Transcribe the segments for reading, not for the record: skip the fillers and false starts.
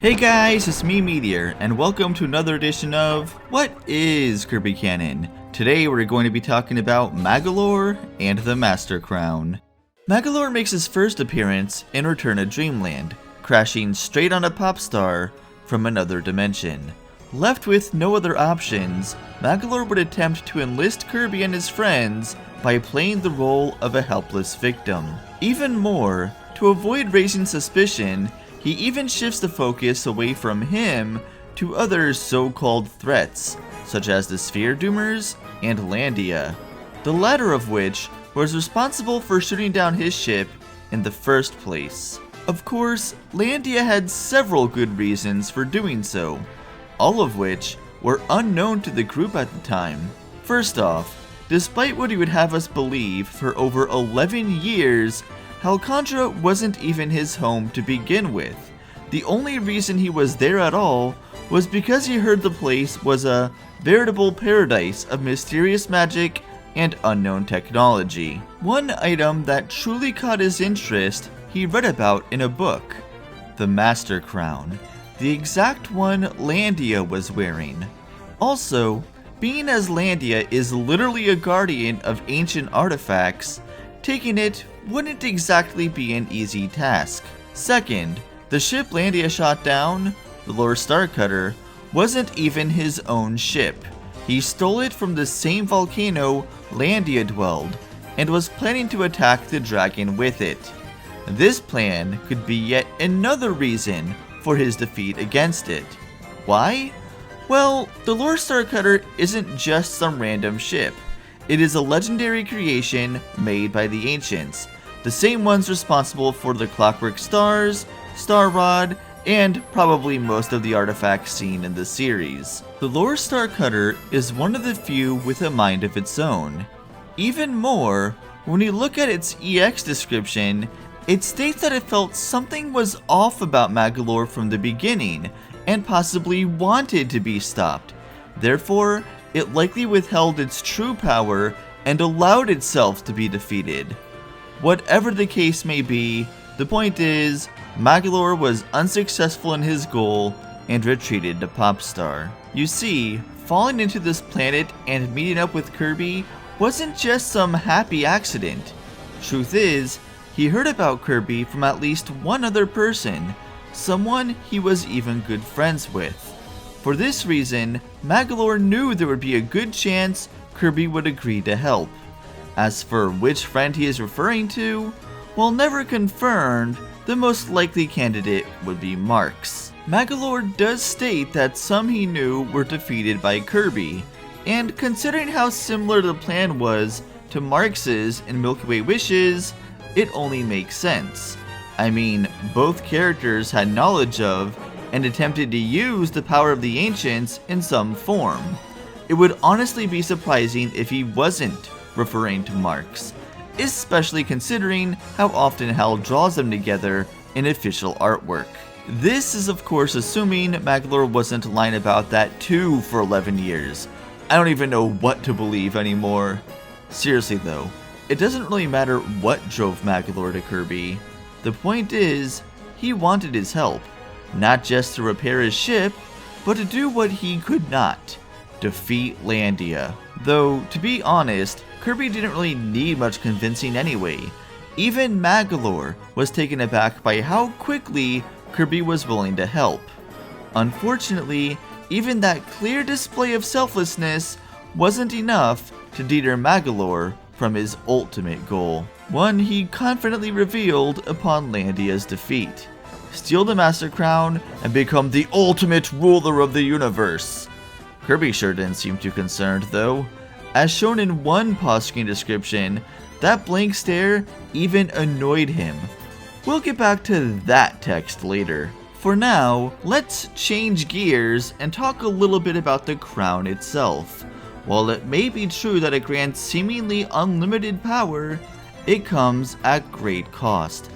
Hey guys, it's me Meteor, and welcome to another edition of What is Kirby Canon? Today we're going to be talking about Magolor and the Master Crown. Magolor makes his first appearance in Return to Dreamland, crashing straight on a pop star from another dimension. Left with no other options, Magolor would attempt to enlist Kirby and his friends by playing the role of a helpless victim. Even more, to avoid raising suspicion, he even shifts the focus away from him to other so-called threats, such as the Sphere Doomers and Landia, the latter of which was responsible for shooting down his ship in the first place. Of course, Landia had several good reasons for doing so, all of which were unknown to the group at the time. First off, despite what he would have us believe for over 11 years, Alcandra wasn't even his home to begin with. The only reason he was there at all was because he heard the place was a veritable paradise of mysterious magic and unknown technology. One item that truly caught his interest he read about in a book, the Master Crown, the exact one Landia was wearing. Also, being as Landia is literally a guardian of ancient artifacts, taking it wouldn't exactly be an easy task. Second, the ship Landia shot down, the Lord Starcutter, wasn't even his own ship. He stole it from the same volcano Landia dwelled, and was planning to attack the dragon with it. This plan could be yet another reason for his defeat against it. Why? Well, the Lord Starcutter isn't just some random ship. It is a legendary creation made by the Ancients, the same ones responsible for the Clockwork Stars, Star Rod, and probably most of the artifacts seen in the series. The Lord Starcutter is one of the few with a mind of its own. Even more, when you look at its EX description, it states that it felt something was off about Magolor from the beginning, and possibly wanted to be stopped. Therefore, it likely withheld its true power and allowed itself to be defeated. Whatever the case may be, the point is, Magolor was unsuccessful in his goal and retreated to Popstar. You see, falling into this planet and meeting up with Kirby wasn't just some happy accident. Truth is, he heard about Kirby from at least one other person, someone he was even good friends with. For this reason, Magolor knew there would be a good chance Kirby would agree to help. As for which friend he is referring to, while never confirmed, the most likely candidate would be Marx. Magolor does state that some he knew were defeated by Kirby, and considering how similar the plan was to Marx's in Milky Way Wishes, it only makes sense. I mean, both characters had knowledge of and attempted to use the power of the Ancients in some form. It would honestly be surprising if he wasn't referring to Marx, especially considering how often Hal draws them together in official artwork. This is of course assuming Magolor wasn't lying about that too for 11 years. I don't even know what to believe anymore. Seriously though, it doesn't really matter what drove Magolor to Kirby. The point is, he wanted his help, not just to repair his ship, but to do what he could not, defeat Landia. Though, to be honest, Kirby didn't really need much convincing anyway. Even Magolor was taken aback by how quickly Kirby was willing to help. Unfortunately, even that clear display of selflessness wasn't enough to deter Magolor from his ultimate goal, one he confidently revealed upon Landia's defeat: steal the Master Crown and become the ultimate ruler of the universe. Kirby sure didn't seem too concerned though. As shown in one pause screen description, that blank stare even annoyed him. We'll get back to that text later. For now, let's change gears and talk a little bit about the crown itself. While it may be true that it grants seemingly unlimited power, it comes at great cost.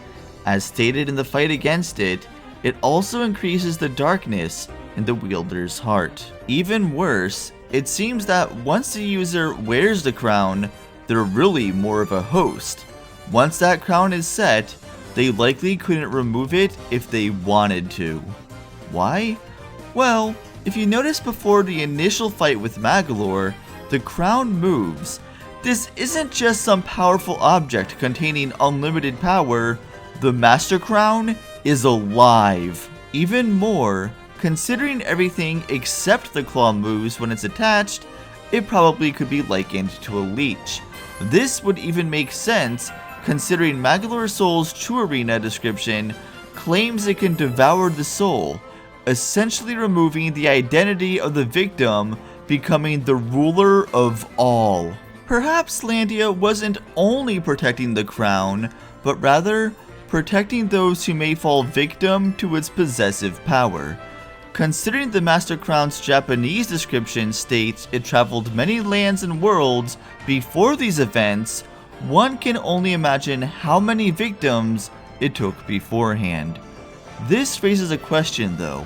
As stated in the fight against it, it also increases the darkness in the wielder's heart. Even worse, it seems that once the user wears the crown, they're really more of a host. Once that crown is set, they likely couldn't remove it if they wanted to. Why? Well, if you notice before the initial fight with Magolor, the crown moves. This isn't just some powerful object containing unlimited power. The Master Crown is alive. Even more, considering everything except the claw moves when it's attached, it probably could be likened to a leech. This would even make sense considering Magolor Soul's True Arena description claims it can devour the soul, essentially removing the identity of the victim, becoming the ruler of all. Perhaps Landia wasn't only protecting the crown, but rather protecting those who may fall victim to its possessive power. Considering the Master Crown's Japanese description states it traveled many lands and worlds before these events, one can only imagine how many victims it took beforehand. This raises a question though.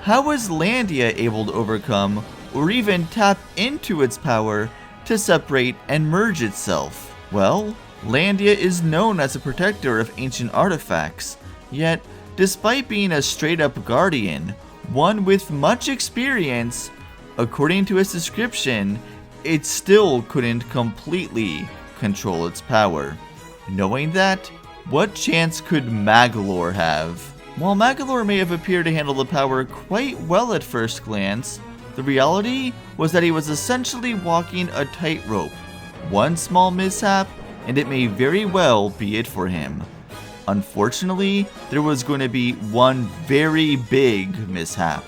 How was Landia able to overcome or even tap into its power to separate and merge itself? Well, Landia is known as a protector of ancient artifacts, yet despite being a straight up guardian, one with much experience, according to its description, it still couldn't completely control its power. Knowing that, what chance could Magolor have? While Magolor may have appeared to handle the power quite well at first glance, the reality was that he was essentially walking a tightrope. One small mishap, and it may very well be it for him. Unfortunately, there was going to be one very big mishap.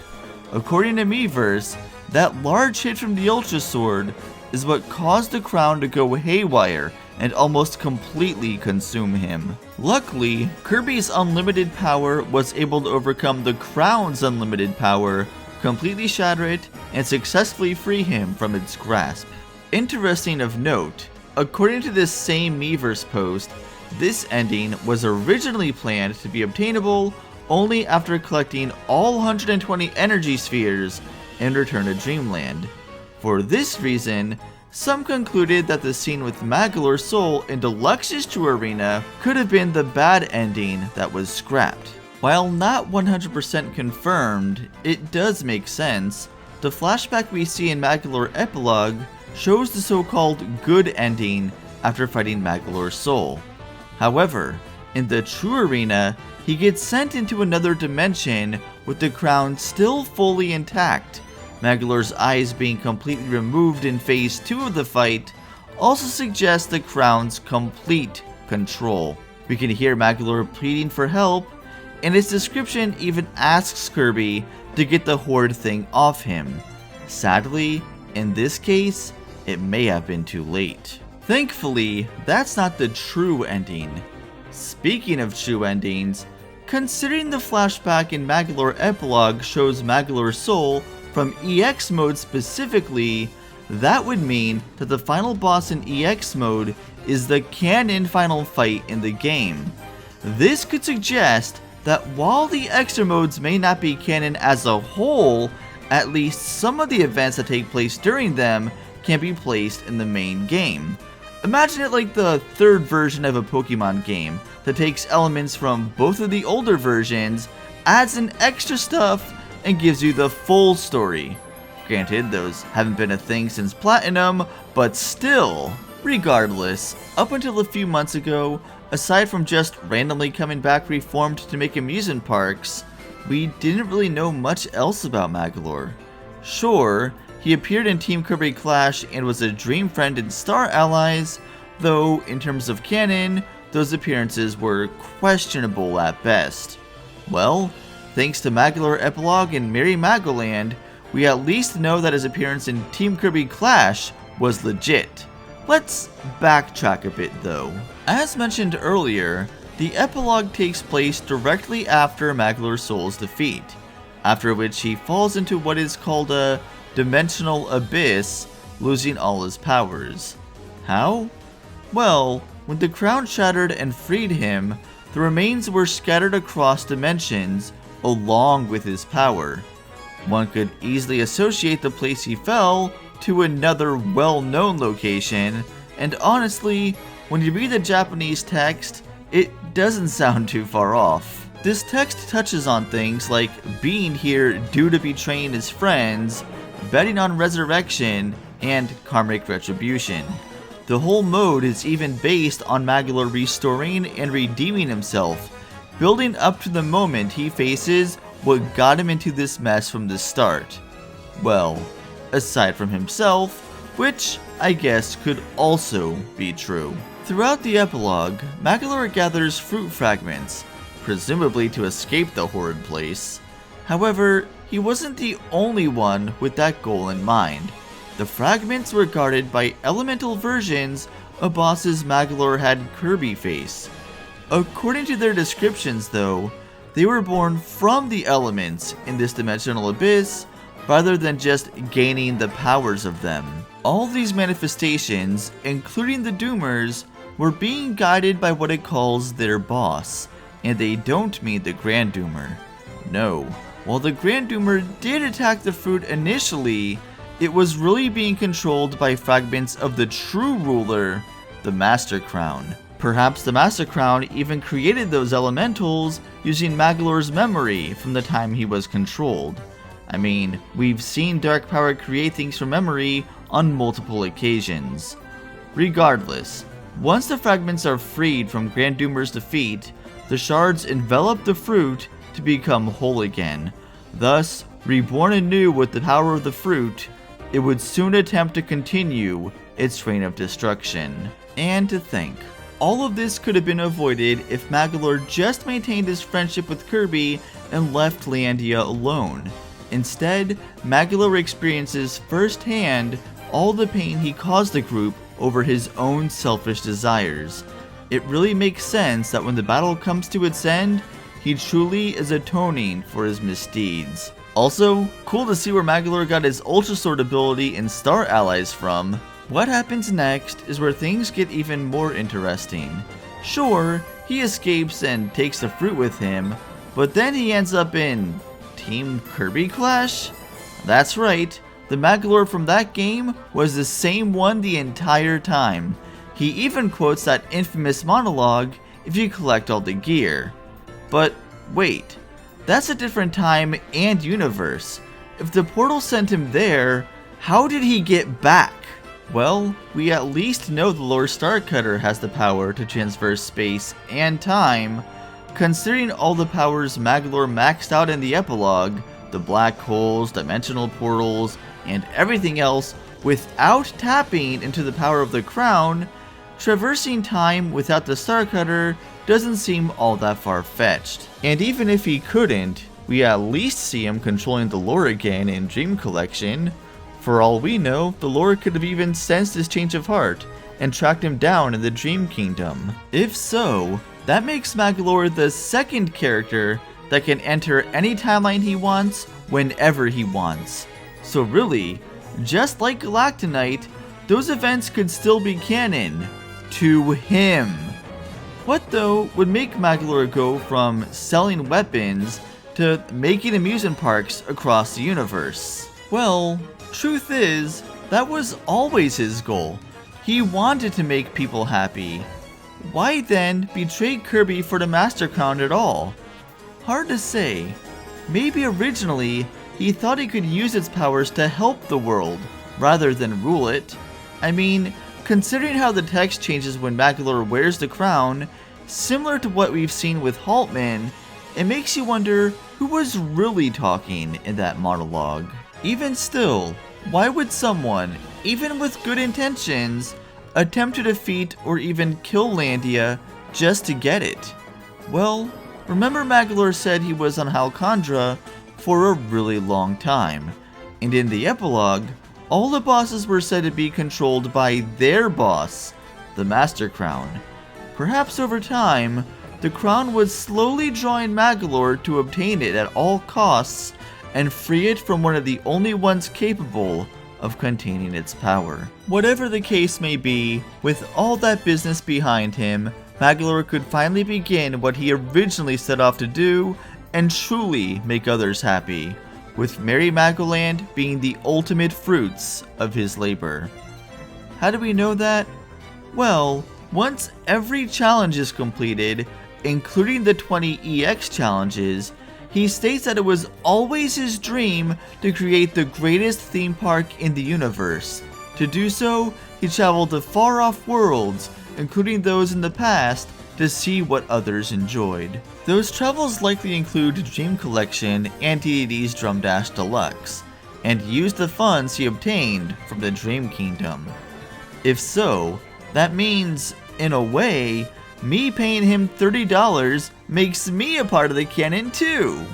According to Meteor'z, that large hit from the Ultra Sword is what caused the crown to go haywire and almost completely consume him. Luckily, Kirby's unlimited power was able to overcome the crown's unlimited power, completely shatter it, and successfully free him from its grasp. Interesting of note, according to this same Meteor'z post, this ending was originally planned to be obtainable only after collecting all 120 energy spheres in Return to Dreamland. For this reason, some concluded that the scene with Magolor Soul in Deluxe's True Arena could have been the bad ending that was scrapped. While not 100% confirmed, it does make sense. The flashback we see in Magolor Epilogue shows the so-called good ending after fighting Magolor Soul. However, in the True Arena, he gets sent into another dimension with the crown still fully intact. Magolor's eyes being completely removed in phase 2 of the fight also suggests the crown's complete control. We can hear Magolor pleading for help, and its description even asks Kirby to get the horde thing off him. Sadly, in this case, it may have been too late. Thankfully, that's not the true ending. Speaking of true endings, considering the flashback in Magolor Epilogue shows Magolor Soul from EX mode specifically, that would mean that the final boss in EX mode is the canon final fight in the game. This could suggest that while the extra modes may not be canon as a whole, at least some of the events that take place during them can be placed in the main game. Imagine it like the third version of a Pokemon game that takes elements from both of the older versions, adds in extra stuff, and gives you the full story. Granted, those haven't been a thing since Platinum, but still. Regardless, up until a few months ago, aside from just randomly coming back reformed to make amusement parks, we didn't really know much else about Magolor. Sure, he appeared in Team Kirby Clash and was a dream friend in Star Allies, though in terms of canon, those appearances were questionable at best. Well, thanks to Magolor Epilogue and Merry Magoland, we at least know that his appearance in Team Kirby Clash was legit. Let's backtrack a bit though. As mentioned earlier, the epilogue takes place directly after Magolor Soul's defeat, after which he falls into what is called a dimensional abyss, losing all his powers. How? Well, when the crown shattered and freed him, the remains were scattered across dimensions along with his power. One could easily associate the place he fell to another well-known location, and honestly, when you read the Japanese text, it doesn't sound too far off. This text touches on things like being here due to betraying his friends, betting on resurrection, and karmic retribution. The whole mode is even based on Magolor restoring and redeeming himself, building up to the moment he faces what got him into this mess from the start. Well, aside from himself, which I guess could also be true. Throughout the epilogue, Magolor gathers fruit fragments, presumably to escape the horrid place. However, he wasn't the only one with that goal in mind. The fragments were guarded by elemental versions of bosses Magolor had Kirby face. According to their descriptions though, they were born from the elements in this dimensional abyss rather than just gaining the powers of them. All these manifestations, including the Doomers, were being guided by what it calls their boss, and they don't mean the Grand Doomer. No, while the Grand Doomer did attack the fruit initially, it was really being controlled by fragments of the true ruler, the Master Crown. Perhaps the Master Crown even created those elementals using Magolor's memory from the time he was controlled. I mean, we've seen Dark Power create things from memory on multiple occasions. Regardless, once the fragments are freed from Grand Doomer's defeat, the shards envelop the fruit to become whole again. Thus, reborn anew with the power of the fruit, it would soon attempt to continue its reign of destruction. And to think, all of this could have been avoided if Magolor just maintained his friendship with Kirby and left Leandia alone. Instead, Magolor experiences firsthand all the pain he caused the group over his own selfish desires. It really makes sense that when the battle comes to its end, he truly is atoning for his misdeeds. Also, cool to see where Magolor got his Ultra Sword ability and Star Allies from. What happens next is where things get even more interesting. Sure, he escapes and takes the fruit with him, but then he ends up in Team Kirby Clash? That's right, the Magolor from that game was the same one the entire time. He even quotes that infamous monologue if you collect all the gear. But wait, that's a different time and universe. If the portal sent him there, how did he get back? Well, we at least know the Lore Starcutter has the power to transverse space and time. Considering all the powers Magolor maxed out in the epilogue, the black holes, dimensional portals, and everything else without tapping into the power of the crown, traversing time without the Starcutter doesn't seem all that far-fetched. And even if he couldn't, we at least see him controlling the lore again in Dream Collection. For all we know, the lore could have even sensed his change of heart and tracked him down in the Dream Kingdom. If so, that makes Magolor the second character that can enter any timeline he wants, whenever he wants. So really, just like Galactonite, those events could still be canon to him. What though would make Magolor go from selling weapons to making amusement parks across the universe? Well, truth is, that was always his goal. He wanted to make people happy. Why then betray Kirby for the Master Crown at all? Hard to say. Maybe originally he thought he could use its powers to help the world rather than rule it. I mean, considering how the text changes when Magolor wears the crown, similar to what we've seen with Haltman, it makes you wonder who was really talking in that monologue. Even still, why would someone, even with good intentions, attempt to defeat or even kill Landia just to get it? Well, remember Magolor said he was on Halcondra for a really long time, and in the epilogue, all the bosses were said to be controlled by their boss, the Master Crown. Perhaps over time, the crown would slowly draw in Magolor to obtain it at all costs and free it from one of the only ones capable of containing its power. Whatever the case may be, with all that business behind him, Magolor could finally begin what he originally set off to do and truly make others happy, with Merry Magoland being the ultimate fruits of his labor. How do we know that? Well, once every challenge is completed, including the 20 EX challenges, he states that it was always his dream to create the greatest theme park in the universe. To do so, he traveled to far-off worlds, including those in the past, to see what others enjoyed. Those travels likely include Dream Collection and DDD's Drum Dash Deluxe, and used the funds he obtained from the Dream Kingdom. If so, that means, in a way, me paying him $30 makes me a part of the canon too!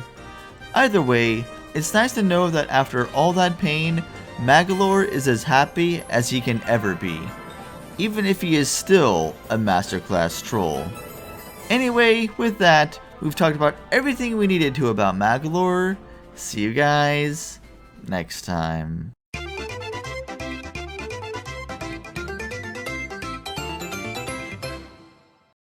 Either way, it's nice to know that after all that pain, Magolor is as happy as he can ever be, even if he is still a masterclass troll. Anyway, with that, we've talked about everything we needed to about Magolor. See you guys next time.